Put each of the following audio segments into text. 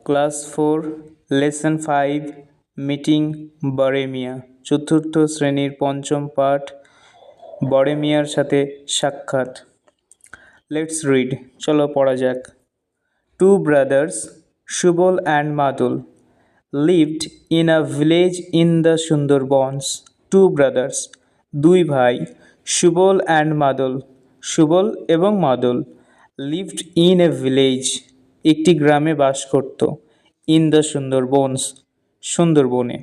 Class 4 lesson 5 meeting বরেমিয়া চতুর্থ শ্রেণীর পঞ্চম পাঠ বরেমিয়ার সাথে সাক্ষাৎ। লেটস রিড, চলো পড়া যাক। Two brothers Subal and Madul lived in a village in the Sundarbans. Two brothers দুই ভাই, সুবল অ্যান্ড মাদুল সুবল এবং Madul, lived in a village একটি গ্রামে বাস করত, ইন দ্য সুন্দরবনস সুন্দরবনে।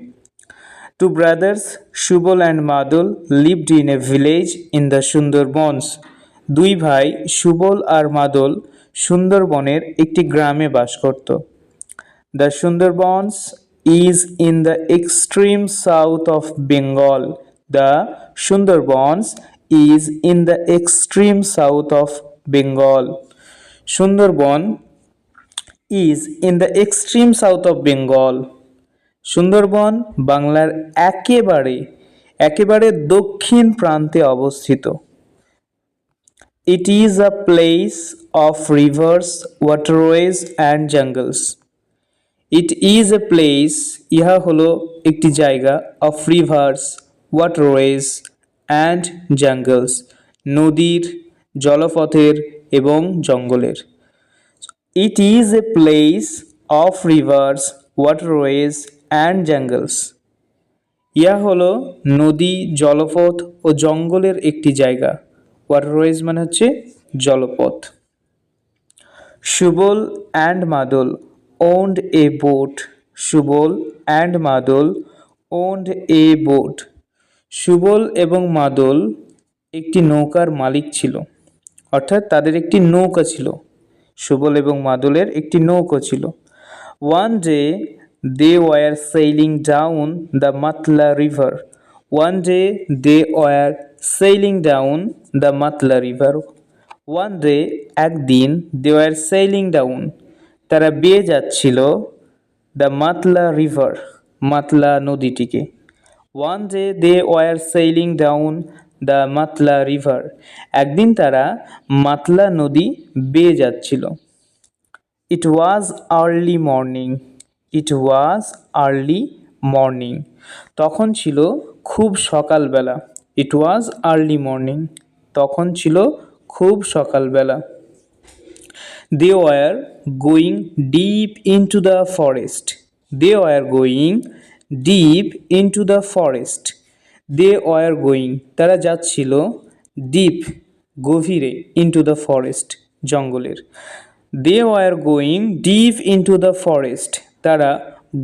Two brothers Subal and Madul lived in a village in the Sundarbans দুই ভাই সুবল আর মাদুল সুন্দরবনের একটি গ্রামে বাস করত। The Sundarbans is in the extreme south of Bengal. The Sundarbans is in the extreme south of Bengal. Sundarban is in the extreme south of Bengal. Sundarban বাংলার একেবারে দক্ষিণ প্রান্তে অবস্থিত। It is a place of rivers, waterways and jungles. It is a place, ইহা হলো একটি জায়গা, of rivers, waterways and jungles, নদীর, জলপথের এবং জঙ্গলের। It is a place of rivers, waterways and jungles. ইহা হলো নদী, জলপথ ও জঙ্গলের একটি জায়গা। ওয়াটারওয়েজ মানে হচ্ছে জলপথ। Subal and Madul owned a boat. Subal and Madul owned a boat. Subal এবং মাদুল একটি নৌকার মালিক ছিল, অর্থাৎ তাদের একটি নৌকা ছিল। সুবল এবং মাদুলের একটি নৌকা ছিল। One day they were sailing down the Matla river. One day they were sailing down the Matla river. One day একদিন they were sailing down তারা বেয়ে যাচ্ছিল দ্য মাতলা রিভার মাতলা নদীটিকে। One day they were sailing down the Matla river একদিন তারা মাতলা নদী বেয়ে যাচ্ছিল। It was early morning. It was early morning তখন ছিল খুব সকালবেলা। ইট ওয়াজ আর্লি মর্নিং তখন ছিল খুব সকালবেলা। They were going deep into the forest. They were going deep into the forest. They were going তারা যাচ্ছিল ডিপ গভীরে, into the forest জঙ্গলের। They were going deep into the forest তারা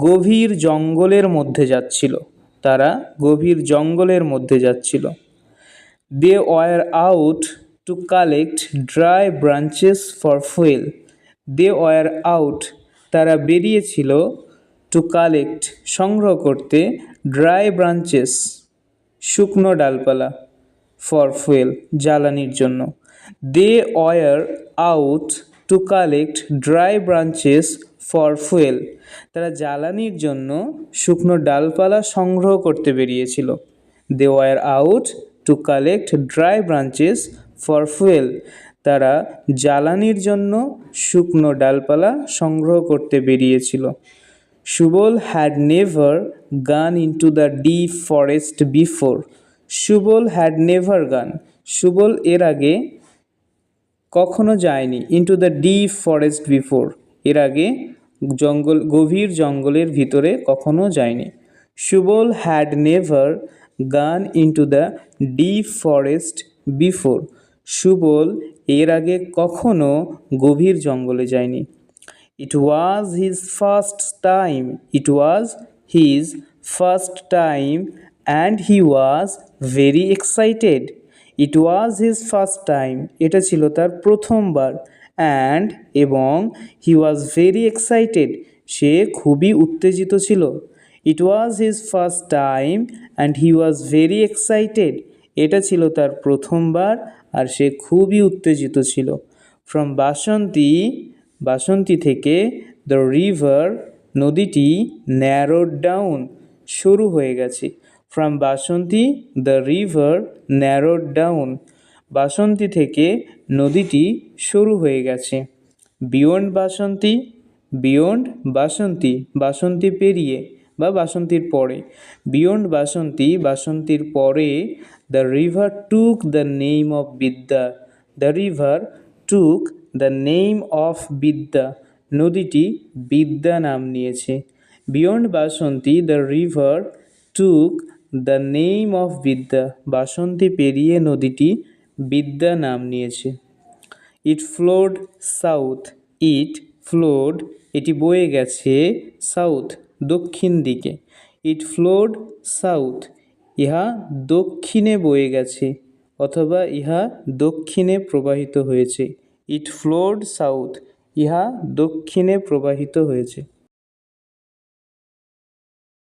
গভীর জঙ্গলের মধ্যে যাচ্ছিল। তারা গভীর জঙ্গলের মধ্যে যাচ্ছিল। They were out to collect dry branches for fuel. They were out তারা বেরিয়েছিল to collect সংগ্রহ করতে dry branches শুকনো ডালপালা for fuel জ্বালানির জন্য। They were out to collect dry branches for fuel তারা জ্বালানির জন্য শুকনো ডালপালা সংগ্রহ করতে বেরিয়েছিল। They were out to collect dry branches for fuel তারা জ্বালানির জন্য শুকনো ডালপালা সংগ্রহ করতে বেরিয়েছিল। Subal had never gone into the deep forest before. Subal had never gone Subal এর আগে কখনো যায়নি into the deep forest before এর আগে গভীর জঙ্গলের ভিতরে কখনো যায়নি। Subal had never gone into the deep forest before Subal এর আগে কখনো গভীর জঙ্গলে যায়নি। It was his first time. It was his first time and he was very excited. It was his first time এটা ছিল তার প্রথমবার and এবং he was very excited সে খুবই উত্তেজিত ছিল। It was his first time and he was very excited এটা ছিল তার প্রথমবার আর সে খুবই উত্তেজিত ছিল। ফ্রম বাসন্তী থেকে দ্য রিভার নদীটি ন্যারোড ডাউন শুরু হয়ে গেছে। From Basanti the river narrowed down Basanti থেকে নদীটি শুরু হয়ে গেছে। বিয়ন্ড বাসন্তী বিয়ন্ড বাসন্তী, বাসন্তী পেরিয়ে বা বাসন্তীর পরে, বিয়ন্ড বাসন্তী, বাসন্তীর পরে, the river took the name of Bidya, the river took the name of Bidya, নদীটি বিদ্যা নাম নিয়েছে। Beyond Basanti the river took the name of Bidya, Basanti পেরিয়ে নদীটি বিদ্যা নাম নিয়েছে। It flowed south, it flowed, এটি বয়ে গেছে, সাউথ দক্ষিণ দিকে, ইট ফ্লোড সাউথ, ইহা দক্ষিণে বয়ে গেছে অথবা ইহা দক্ষিণে প্রবাহিত হয়েছে। ইট ফ্লোড সাউথ, ইহা দক্ষিণে প্রবাহিত হয়েছে।